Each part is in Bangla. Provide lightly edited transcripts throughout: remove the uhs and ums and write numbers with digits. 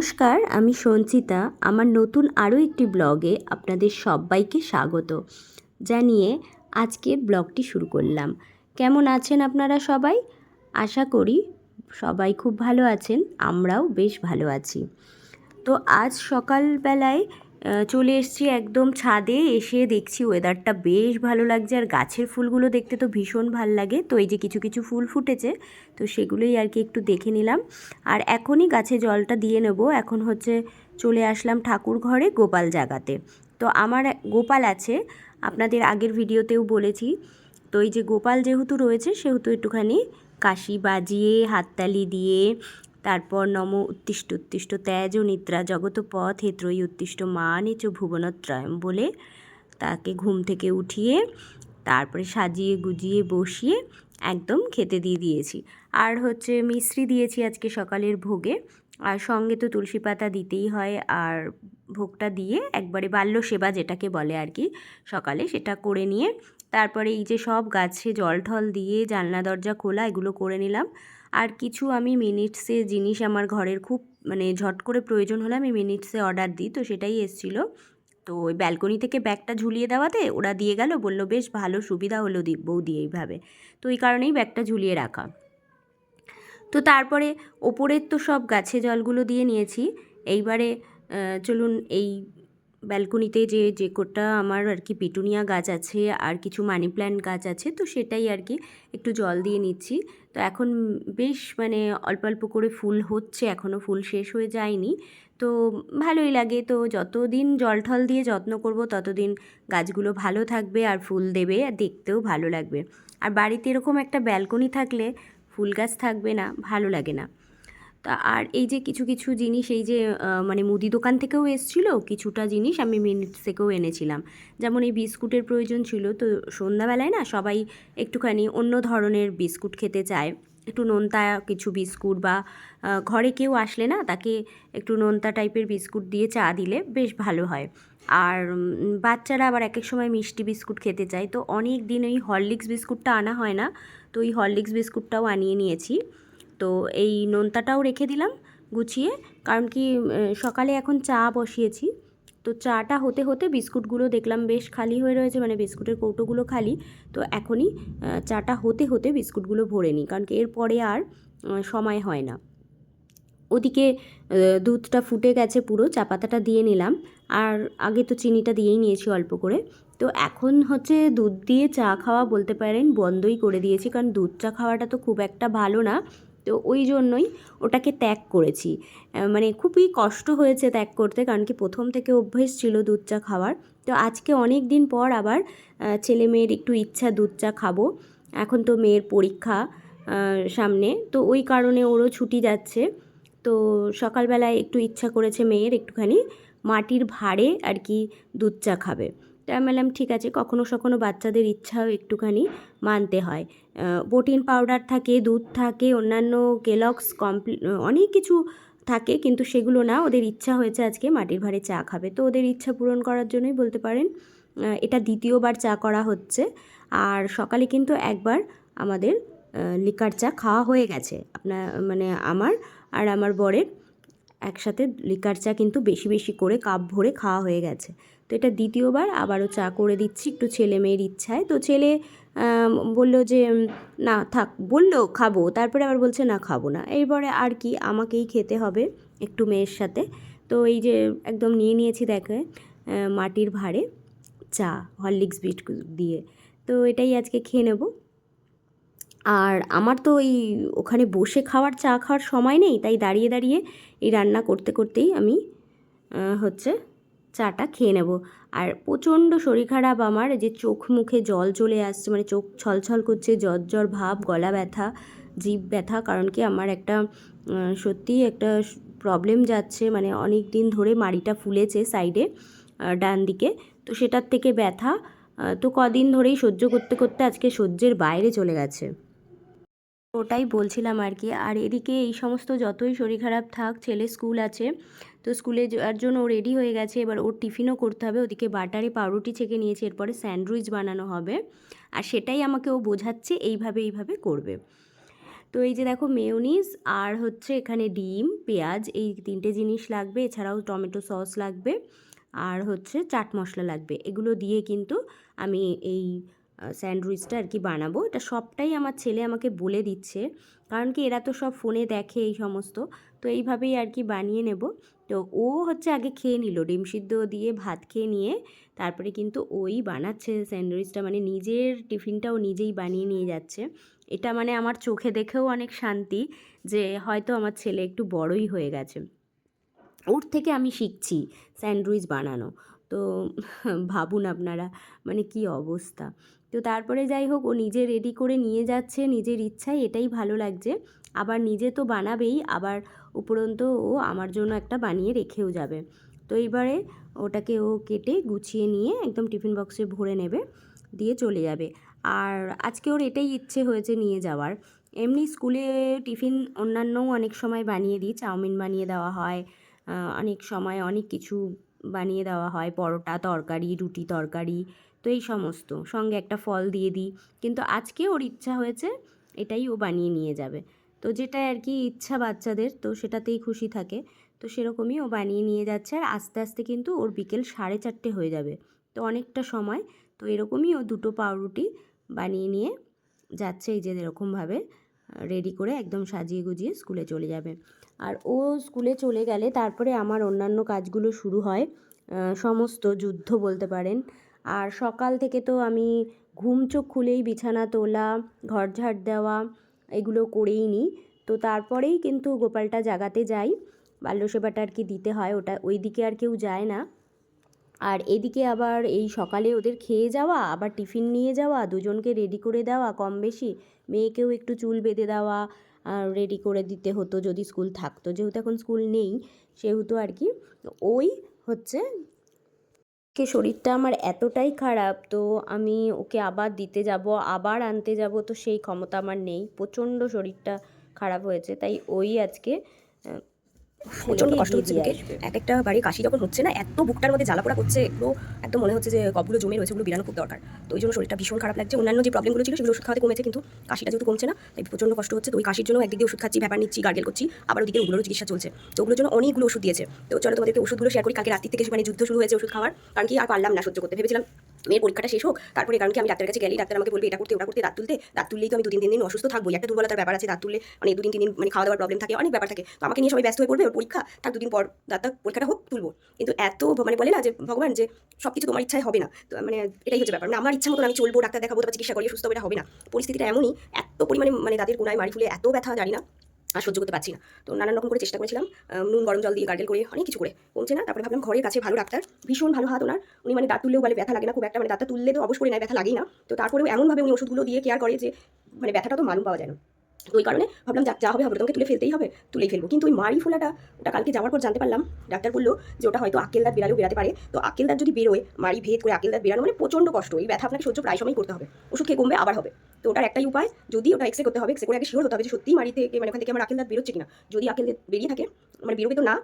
নমস্কার, আমি সঞ্চিতা। আমার নতুন আরও একটি ব্লগে আপনাদের সবাইকে স্বাগত জানিয়ে আজকে ব্লগটি শুরু করলাম। কেমন আছেন আপনারা সবাই? আশা করি সবাই খুব ভালো আছেন, আমরাও বেশ ভালো আছি। তো আজ সকালবেলায় চলে এসেছি একদম ছাদে। এসে দেখছি ওয়েদারটা বেশ ভালো লাগছে, আর গাছের ফুলগুলো দেখতে তো ভীষণ ভাল লাগে। তো এই যে কিছু কিছু ফুল ফুটেছে, তো সেগুলোই আর কি একটু দেখে নিলাম। আর এখনই গাছে জলটা দিয়ে নেব। এখন হচ্ছে চলে আসলাম ঠাকুর ঘরে গোপাল জাগাতে। তো আমার গোপাল আছে, আপনাদের আগের ভিডিওতেও বলেছি। তো এই যে গোপাল যেহেতু রয়েছে সেহেতু একটুখানি কাশি বাজিয়ে হাততালি দিয়ে তারপর নম উত্তিষ্ঠ উত্তিষ্ঠ তেজ নিদ্রা জগত পথ হে ত্রয়ী উত্তিষ্ঠ মা নিচ ভুবনত্রয়ম বলে তাকে ঘুম থেকে উঠিয়ে তারপরে সাজিয়ে গুজিয়ে বসিয়ে একদম খেতে দিয়ে দিয়েছি। আর হচ্ছে মিশ্রি দিয়েছি আজকে সকালের ভোগে, আর সঙ্গে তো তুলসী পাতা দিতেই হয়। আর ভোগটা দিয়ে একবারে বাল্য সেবা যেটাকে বলে আর কি সকালে, সেটা করে নিয়ে তারপরে এই যে সব গাছে জল ঠল দিয়ে জানলা দরজা খোলা এগুলো করে নিলাম। আর কিছু আমি মিনিটসে জিনিস আমার ঘরের খুব ঝট করে প্রয়োজন হলে আমি মিনিটসে অর্ডার দিই, তো সেটাই এসেছিলো। তো ওই ব্যালকনি থেকে ব্যাগটা ঝুলিয়ে দেওয়াতে ওরা দিয়ে গেল, বলল বেশ ভালো সুবিধা হলো বৌদি এইভাবে। তো এই কারণেই ব্যাগটা ঝুলিয়ে রাখা। তো তারপরে ওপরের তো সব গাছে জলগুলো দিয়ে নিয়েছি। এইবারে চলুন এই ব্যালকনিতে যে কোটা আমার আর কি পিটুনিয়া গাছ আছে আর কিছু মানি প্ল্যান্ট গাছ আছে, তো সেটাই আর কি একটু জল দিয়ে নিচ্ছি। তো এখন বেশ অল্প অল্প করে ফুল হচ্ছে, এখনও ফুল শেষ হয়ে যায়নি। তো ভালোই লাগে। তো যতদিন জল ঠল দিয়ে যত্ন করব ততদিন গাছগুলো ভালো থাকবে আর ফুল দেবে, আর দেখতেও ভালো লাগবে। আর বাড়িতে এরকম একটা ব্যালকনি থাকলে ফুল গাছ থাকবে না, ভালো লাগে না। তা আর এই যে কিছু কিছু জিনিস এই যে মুদি দোকান থেকেও এসেছিলো, কিছুটা জিনিস আমি মিনিটস থেকেও এনেছিলাম। যেমন এই বিস্কুটের প্রয়োজন ছিল, তো সন্ধ্যাবেলায় না সবাই একটুখানি অন্য ধরনের বিস্কুট খেতে চায়, একটু নোনতা কিছু বিস্কুট, বা ঘরে কেউ আসলে না তাকে একটু নোনতা টাইপের বিস্কুট দিয়ে চা দিলে বেশ ভালো হয়। আর বাচ্চারা আবার এক এক সময় মিষ্টি বিস্কুট খেতে চায়, তো অনেক দিন ওই হরলিক্স বিস্কুটটা আনা হয় না, তো ওই হরলিক্স বিস্কুটটাও আনিয়ে নিয়েছি। তো এই নোনতাটাও রেখে দিলাম গুছিয়ে, কারণ কি সকালে এখন চা বসিয়েছি। তো চাটা হতে হতে বিস্কুটগুলো দেখলাম বেশ খালি হয়ে রয়েছে, বিস্কুটের কৌটোগুলো খালি। তো এখনই চাটা হতে হতে বিস্কুটগুলো ভরে নিই, কারণ কি এরপরে আর সময় হয় না। ওদিকে দুধটা ফুটে গেছে পুরো, চা পাতাটা দিয়ে নিলাম। আর আগে তো চিনিটা দিয়েই নিয়েছি অল্প করে। তো এখন হচ্ছে দুধ দিয়ে চা খাওয়া বলতে পারেন বন্ধই করে দিয়েছি, কারণ দুধ চা খাওয়াটা তো খুব একটা ভালো না। তো ওই জন্যই ওটাকে ত্যাগ করেছি। খুবই কষ্ট হয়েছে ত্যাগ করতে, কারণ কি প্রথম থেকে অভ্যেস ছিল দুধ চা খাওয়ার। তো আজকে অনেক দিন পর আবার ছেলে মেয়ের একটু ইচ্ছা দুধ চা খাবো। এখন তো মেয়ের পরীক্ষা সামনে, তো ওই কারণে ওরও ছুটি যাচ্ছে। তো সকালবেলায় একটু ইচ্ছা করেছে মেয়ের একটুখানি মাটির ভাঁড়ে আর কি দুধ চা খাবে। তো আমি বললাম ঠিক আছে, কখনো সখনো বাচ্চাদের ইচ্ছাও একটুখানি মানতে হয়। প্রোটিন পাউডার থাকে, দুধ থাকে, অন্যান্য কেলগস অনেক কিছু থাকে, কিন্তু সেগুলো না, ওদের ইচ্ছা হয়েছে আজকে মাটির ভাঁড়ে চা খাবে। তো ওদের ইচ্ছা পূরণ করার জন্যই বলতে পারেন এটা দ্বিতীয়বার চা করা হচ্ছে। আর সকালে কিন্তু একবার আমাদের লিকার চা খাওয়া হয়ে গেছে, আমার আর আমার বরের একসাথে লিকার চা কিন্তু বেশি বেশি করে কাপ ভরে খাওয়া হয়ে গেছে। তো এটা দ্বিতীয়বার আবারও চা করে দিচ্ছি একটু ছেলে মেয়ের ইচ্ছায়। তো ছেলে বললো যে না থাক, বললো খাবো, তারপরে আবার বলছে না খাবো না। এইবারে আর কি আমাকেই খেতে হবে একটু মেয়ের সাথে। তো এই যে একদম নিয়ে নিয়েছি দেখে মাটির ভাঁড়ে চা হরলিক্স বিস্কুট দিয়ে। তো এটাই আজকে খেয়ে নেব। আর আমার তো এই ওখানে বসে খাওয়ার চা খাওয়ার সময় নেই, তাই দাঁড়িয়ে দাঁড়িয়ে এই রান্না করতে করতেই আমি হচ্ছে চাটা খেয়ে নেব। আর প্রচণ্ড শরীর খারাপ আমার, যে চোখ মুখে জল চলে আসছে, চোখ ছলছল করছে, জ্বর জ্বর ভাব, গলা ব্যথা, জিভ ব্যথা। কারণ কি আমার একটা সত্যিই একটা প্রবলেম যাচ্ছে, অনেক দিন ধরে মাড়িটা ফুলেছে সাইডে ডান দিকে, তো সেটার থেকে ব্যথা। তো কদিন ধরেই সহ্য করতে করতে আজকে সহ্যের বাইরে চলে গেছে। ওটাই বলছিলাম আর কি। আর এদিকে এই সমস্ত যতই শরীর খারাপ থাক, ছেলে স্কুল আছে, তো স্কুলে যাওয়ার জন্য ও রেডি হয়ে গেছে। এবার ওর টিফিনও করতে হবে। ওদিকে বাটারে পাউরুটি ছেঁকে নিয়েছে, এরপরে স্যান্ডউইচ বানানো হবে, আর সেটাই আমাকে ও বোঝাচ্ছে এইভাবে এইভাবে করবে। তো এই যে দেখো মেয়োনিজ আর হচ্ছে এখানে ডিম, পেঁয়াজ, এই 3টে জিনিস লাগবে, এছাড়াও টমেটো সস লাগবে আর হচ্ছে চাট মশলা লাগবে। এগুলো দিয়ে কিন্তু আমি এই স্যান্ডউইচটা আর কি বানাবো। এটা সবটাই আমার ছেলে আমাকে বলে দিচ্ছে, কারণ কি এরা তো সব ফোনে দেখে এই সমস্ত, তো এইভাবেই আর কি বানিয়ে নেব। তো ও হচ্ছে আগে খেয়ে নিল, ডিম সিদ্ধ দিয়ে ভাত খেয়ে নিয়ে তারপরে কিন্তু ওই বানাচ্ছে স্যান্ডউইচটা, মানে নিজের টিফিনটাও নিজেই বানিয়ে নিয়ে যাচ্ছে। এটা মানে আমার চোখে দেখেও অনেক শান্তি যে হয়তো আমার ছেলে একটু বড়ই হয়ে গেছে, ওর থেকে আমি শিখছি স্যান্ডউইচ বানানো। তো ভাবুন আপনারা মানে কি অবস্থা। তো তারপরে যাই হোক, ও নিজে রেডি করে নিয়ে যাচ্ছে নিজের ইচ্ছায়, এটাই ভালো লাগছে। আবার নিজে তো বানাবেই, আবার উপরন্ত ও আমার জন্য একটা বানিয়ে রেখেও যাবে। তো এইবারে ওটাকে ও কেটে গুছিয়ে নিয়ে একদম টিফিন বক্সে ভরে নেবে, দিয়ে চলে যাবে। আর আজকে ওর এটাই ইচ্ছে হয়েছে নিয়ে যাওয়ার। এমনি স্কুলে টিফিন অন্যান্যও অনেক সময় বানিয়ে দিই, চাউমিন বানিয়ে দেওয়া হয়, অনেক সময় অনেক কিছু বানিয়ে দেওয়া হয়, পরোটা তরকারি, রুটি তরকারি, তো এই সমস্ত সঙ্গে একটা ফল দিয়ে দিই। কিন্তু আজকে ওর ইচ্ছা হয়েছে এটাই ও বানিয়ে নিয়ে যাবে। তো যেটা আর কি ইচ্ছা বাচ্চাদের, তো সেটাতেই খুশি থাকে। তো সেরকমই ও বানিয়ে নিয়ে যাচ্ছে, আর আস্তে আস্তে কিন্তু ওর বিকেল 4:30 হয়ে যাবে, তো অনেকটা সময়। তো এরকমই ও 2টো পাউরুটি বানিয়ে নিয়ে যাচ্ছে, এই যে এরকমভাবে রেডি করে একদম সাজিয়ে গুজিয়ে স্কুলে চলে যাবে। আর ও স্কুলে চলে গেলে তারপরে আমার অন্যান্য কাজগুলো শুরু হয়, সমস্ত যুদ্ধ বলতে পারেন। আর সকাল থেকে তো আমি ঘুম চোখ খুলেই বিছানা তোলা, ঘর ঝাড় দেওয়া এগুলো করেই নিই। তো তারপরেই কিন্তু গোপালটা জাগাতে যাই, বাল্য সেবাটা আর কি দিতে হয়, ওটা ওই দিকে আর কেউ যায় না। আর এদিকে আবার এই সকালে ওদের খেয়ে যাওয়া, আবার টিফিন নিয়ে যাওয়া, দুজনকে রেডি করে দেওয়া, কম বেশি মেয়েকেও একটু চুল বেঁধে দেওয়া রেডি করে দিতে হতো যদি স্কুল থাকতো, যেহেতু এখন স্কুল নেই সেহেতু আর কি। ওই হচ্ছে কে শরীরটা আমার এতটাই খারাপ, তো আমি ওকে আবার দিতে যাব, আবার আনতে যাব, তো সেই ক্ষমতা আমার নেই, প্রচণ্ড শরীরটা খারাপ হয়েছে, তাই ওই আজকে প্রচন্ড কষ্ট হচ্ছে বুকে। এক একটা বাড়ি কাশি যখন হচ্ছে না, এত বুকটার মধ্যে জ্বালা পোড়া করছে, এগুলো একদম মনে হচ্ছে যে কবগুলো জমে রয়েছে, ওগুলো বিরানো খুব দরকার। তো ওই জন্য শরীরটা ভীষণ খারাপ লাগছে। অন্যান্য যে প্রবলেমগুলো ছিল সেগুলো ওষুধ খাওয়াতে কমেছে, কিন্তু কাশিটা যেহেতু কমছে না, তাই প্রচন্ড কষ্ট হচ্ছে। তো ওই কাশির জন্য একদিকে ওষুধ খাচ্ছি, ব্যাপার নিচ্ছি, গার্গেল করছি, আবার ওদিকে ওগুলোরও চিকিৎসা চলছে। তো ওগুলোর জন্য অনেকগুলো ওষুধ দিয়েছে। তো চলো তোমাদেরকে ওষুধগুলো শেয়ার করি। কালকে রাত্রি থেকে মানে যুদ্ধ শুরু হয়েছে ওষুধ খাওয়ার, কারণ কি আর পারলাম না সহ্য করতে। ভেবেছিলাম মেয়ের পরীক্ষাটা শেষ হোক, তারপরে কারণ কি আমি ডাক্তারের কাছে গেলেই ডাক্তার আমাকে বলবে এটা করতে ওটা করতে, দাঁত তুললেই তো আমি 2-3 দিন অসুস্থ থাকবো, একটা দুর্বলতার ব্যাপার আছে, দাঁত তুললে মানে 2-3 দিন মানে খাওয়া দাওয়ার প্রবলেম থাকে, অনেক ব্যাপার থাকে। তো আমাকে নিয়ে সবাই ব্যস্ত হয়ে পড়বে, ওর পরীক্ষা তার 2 দিন পর দাঁতটা পরীক্ষাটা হোক তুলবো। কিন্তু এত মানে বলে না যে ভগবান যে সব কিছু তোমার ইচ্ছায় হবে না, তো মানে এটাই হচ্ছে ব্যাপার। মানে আমার ইচ্ছা মতো আমি চলবো, ডাক্তার দেখাবো, তারপর চিকিৎসা করিয়ে সুস্থ হবে, এটা হবে না। পরিস্থিতিটা এমনই, এত পরিমাণে মানে দাঁতের কোনায় মারি ফুলে এত ব্যথা, জানি না আর সহ্য করতে পারছি না। তো নানান রকম করে চেষ্টা করেছিলাম, নুন গরম জল দিয়ে গার্গেল করে অনেক কিছু করে, কমছে না। তারপরে ভাবলাম ঘরের কাছে ভালো ডাক্তার, ভীষণ ভালো হাত ওনার, উনি মানে দাঁত তুললেও বলে ব্যথা লাগে না খুব একটা, মানে দাঁতটা তুললে তো অবশ্যই নাই, ব্যথা লাগেই না। তো তারপরেও এমনভাবে উনি ওষুধগুলো দিয়ে কেয়ার করে যে মানে ব্যথাটা তো মালুম পাওয়া যায় না। তো ওই কারণে ভাবলাম যা হবে হবে, তোমাকে তুলে ফেলতেই হবে, তুলেই ফেলবো। কিন্তু ওই মারি ফোলাটা, ওটা কালকে যাওয়ার পর জানতে পারলাম, ডাক্তার বললো যে ওটা হয়তো আক্কেল দাঁত বেরালেও বেরাতে পারে। তো আক্কেল দাঁত যদি বেরোয়, মারি ভেদ করে আক্কেল দাঁত বেরানো মানে প্রচণ্ড কষ্ট, এই ব্যথা আপনাকে সহ্য প্রায় সময় করতে হবে, ওষুধ খেয়ে কমবে আবার হবে। তো ওটার একটাই উপায়, যদি ওটা এক্সরে করতে হবে, এক্সরে করে আগে শিওর হতে হবে যে সত্যিই মারি থেকে মানে ওখান থেকে আমার আক্কেল দাঁত বেরোচ্ছে কিনা। যদি আক্কেল দাঁত বেরিয়ে থাকে, মানে বেরোবে তো না,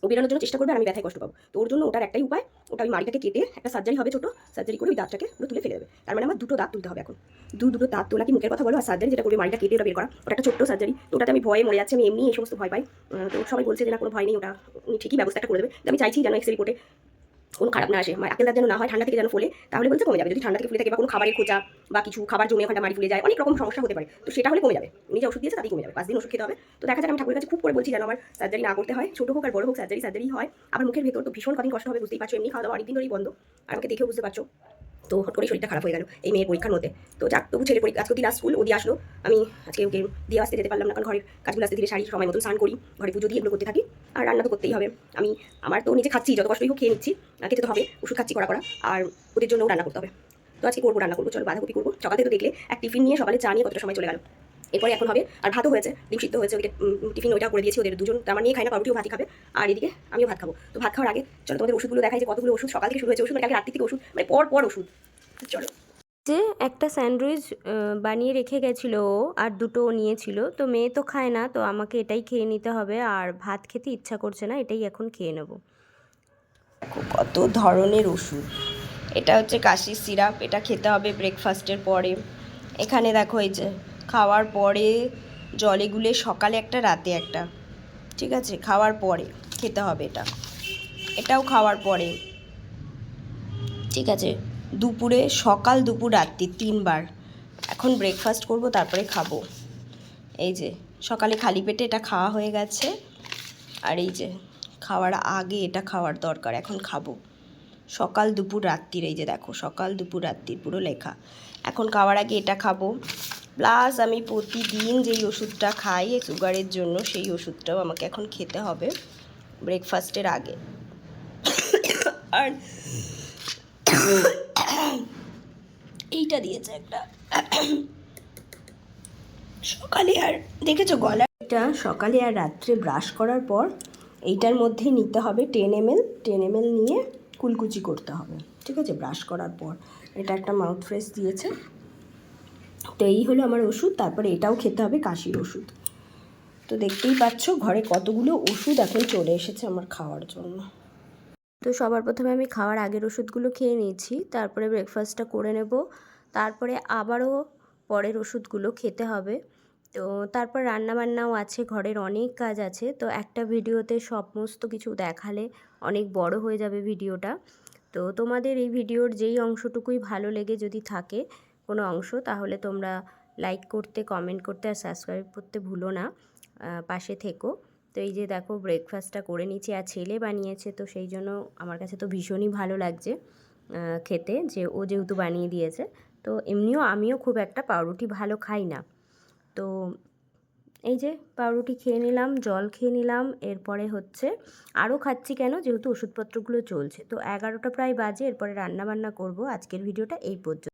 ও বেরানোর জন্য চেষ্টা করবে আর আমি ব্যথায় কষ্ট পাবো। তো ওর জন্য ওটার একটাই উপায়, ওটা ওই মাড়িটাকে কেটে একটা সার্জারি হবে, ছোটো সার্জারি করে ওই দাঁতটাকে পুরো তুলে ফেলে দেবে। তার মানে আমার 2টো দাঁত তুলতে হবে এখন। দুটো দাঁত তোলা কি মুখের কথা বলো, আর সার্জারি যেটা করবে মাড়িটা কেটে ওটা বের করা, ওটা একটা ছোট্ট সার্জারি। তো ওটাতে আমি ভয়ে মরে যাচ্ছি, আমি এমনি এই সমস্ত ভয় পাই। তো সবাই বলছে যে না কোনো ভয় নেই, ওটা উনি ঠিকই ব্যবস্থা করে দেবে। আমি চাইছি যেন এক্সরে রিপোর্টে কোনো খারাপ না আসে, আক্কেল দাঁত যেন না হয়, ঠান্ডা থেকে যেন ফোলে, তাহলে বলতে কমে যাবে। যদি ঠান্ডা থেকে ফুলে থাকে বা কোনো খাবারের খোঁচা বা কিছু খাবার জমে ওখানটা মারি ফুলে যায়, অনেক রকম সমস্যা হতে পারে, তো সেটা হলে কমে যাবে। উনি যে ওষুধ দিয়েছে তাতেই কমে যাবে, 5 দিন ওষুধ খেতে হবে। তো দেখা যাক, আমি ঠাকুরের কাছে খুব করে বলছি যেন আমার সার্জারি না করতে হয়, ছোটো হোক আর বড় হোক, সার্জারি হয়। আমার মুখের ভেতর তো ভীষণ কঠিন কষ্ট হবে, বুঝতেই পারছো, এমনি খাওয়া দাওয়া অনেকদিন ধরেই বন্ধ, আর আমাকে দেখেও বুঝতে পারছো। তো হট করে শরীরটা খারাপ হয়ে গেল এই মেয়ের পরীক্ষার মধ্যে। তো যাক, তবু ছেলে পরীক্ষা আজকে লাস্ট স্কুল, ও দিয়ে আসলো, আমি আজকে ওকে দিয়ে আসতে যেতে পারলাম না, কারণ ঘরের কাজগুলো আসতে ধীরে সারি, সময় মতন স্নান করি, ঘরে পুজো দিয়ে এগুলো করতে থাকি, আর রান্না তো করতেই হবে। আমার তো নিজে খাচ্ছি, যত কষ্টই হোক খেয়ে নিচ্ছি, খেতে তো হবে, ওষুধ খাচ্ছি করা, আর ওদের জন্যও রান্না করতে হবে। তো আজকে রান্না করবো, চলো বাঁধাকপি করবো। সকালে তো দেখলে এক টিফিন নিয়ে সকালে চা নিয়ে কতটা সময় চলে গেল। এরপরে এখন হবে, আর ভাতও হয়েছে, ডিম সিদ্ধ হয়েছে, ওইদিকে টিফিন ওইটা করে দিয়েছি ওদের দুজন, আমার নিয়ে খাই না, পাউরুটিও ভাতই খাবে, আর এদিকে আমিও ভাত খাবো। তো ভাত খাওয়ার আগে চলো তোমাদের ওষুধগুলো দেখাই, যে কতগুলো ওষুধ সকাল থেকে শুরু হয়েছে, ওষুধ মানে রাত্রি থেকে ওষুধ, মানে পর ওষুধ। চলো, যে একটা স্যান্ডউইচ বানিয়ে রেখে গেছিলো ও, আর 2টো নিয়েছিল, তো মেয়ে তো খায় না, তো আমাকে এটাই খেয়ে নিতে হবে, আর ভাত খেতে ইচ্ছা করছে না, এটাই এখন খেয়ে নেব। কত ধরনের ওষুধ। এটা হচ্ছে কাশির সিরাপ, এটা খেতে হবে ব্রেকফাস্টের পরে। এখানে দেখো এই যে খাওয়ার পরে জলে গুলে সকালে একটা রাতে একটা, ঠিক আছে? খাওয়ার পরে খেতে হবে এটা, এটাও খাওয়ার পরে, ঠিক আছে? দুপুরে, সকাল, দুপুর, রাত্রি 3 বার। এখন ব্রেকফাস্ট করব, তারপরে খাবো। এই যে সকালে খালি পেটে এটা খাওয়া হয়ে গেছে, আর এই যে খাওয়ার আগে এটা খাওয়ার দরকার, এখন খাবো। সকাল, দুপুর, রাত্রির, এই যে দেখো সকাল, দুপুর, রাত্রির পুরো লেখা। এখন খাওয়ার আগে এটা খাবো, প্লাস আমি প্রতিদিন যেই ওষুধটা খাই সুগারের জন্য, সেই ওষুধটাও আমাকে এখন খেতে হবে ব্রেকফাস্টের আগে। আর এইটা দিয়েছে একটা সকালে, আর দেখেছো গলা, এটা সকালে আর রাত্রে ব্রাশ করার পর এইটার মধ্যে নিতে হবে 10 ml নিয়ে কুলকুচি করতে হবে, ঠিক আছে? ব্রাশ করার পর এটা একটা মাউথ ফ্রেশ দিয়েছে। তো এই হলো আমার ওষুধ, তারপরে এটাও খেতে হবে, কাশির ওষুধ। তো দেখতেই পাচ্ছ ঘরে কতগুলো ওষুধ এখন চলে এসেছে আমার খাওয়ার জন্য। তো সবার প্রথমে আমি খাওয়ার আগের ওষুধগুলো খেয়ে নিয়েছি, তারপরে ব্রেকফাস্টটা করে নেব, তারপরে আবারও পরের ওষুধগুলো খেতে হবে। তো তারপর রান্নাবান্নাও আছে, ঘরের অনেক কাজ আছে। তো একটা ভিডিওতে সমস্ত কিছু দেখালে অনেক বড় হয়ে যাবে ভিডিওটা। তো তোমাদের এই ভিডিওর যেই অংশটুকুই ভালো লেগে যদি থাকে কোনো অংশ, তাহলে তোমরা লাইক করতে, কমেন্ট করতে আর সাবস্ক্রাইব করতে ভুলো না, পাশে থেকো। তো এই যে দেখো ব্রেকফাস্টটা করে নিচ্ছি, আর ছেলে বানিয়েছে, তো সেই জন্য আমার কাছে তো ভীষণই ভালো লাগছে খেতে, যে ও যেহেতু বানিয়ে দিয়েছে। তো এমনিও আমিও খুব একটা পাউরুটি ভালো খাই না, তো এই যে পাউরুটি খেয়ে নিলাম, জল খেয়ে নিলাম, এরপরে হচ্ছে আরও খাচ্ছি কেন, যেহেতু ওষুধপত্রগুলো চলছে। তো 11টা প্রায় বাজে, এরপরে রান্নাবান্না করব। আজকের ভিডিওটা এই পর্যন্ত।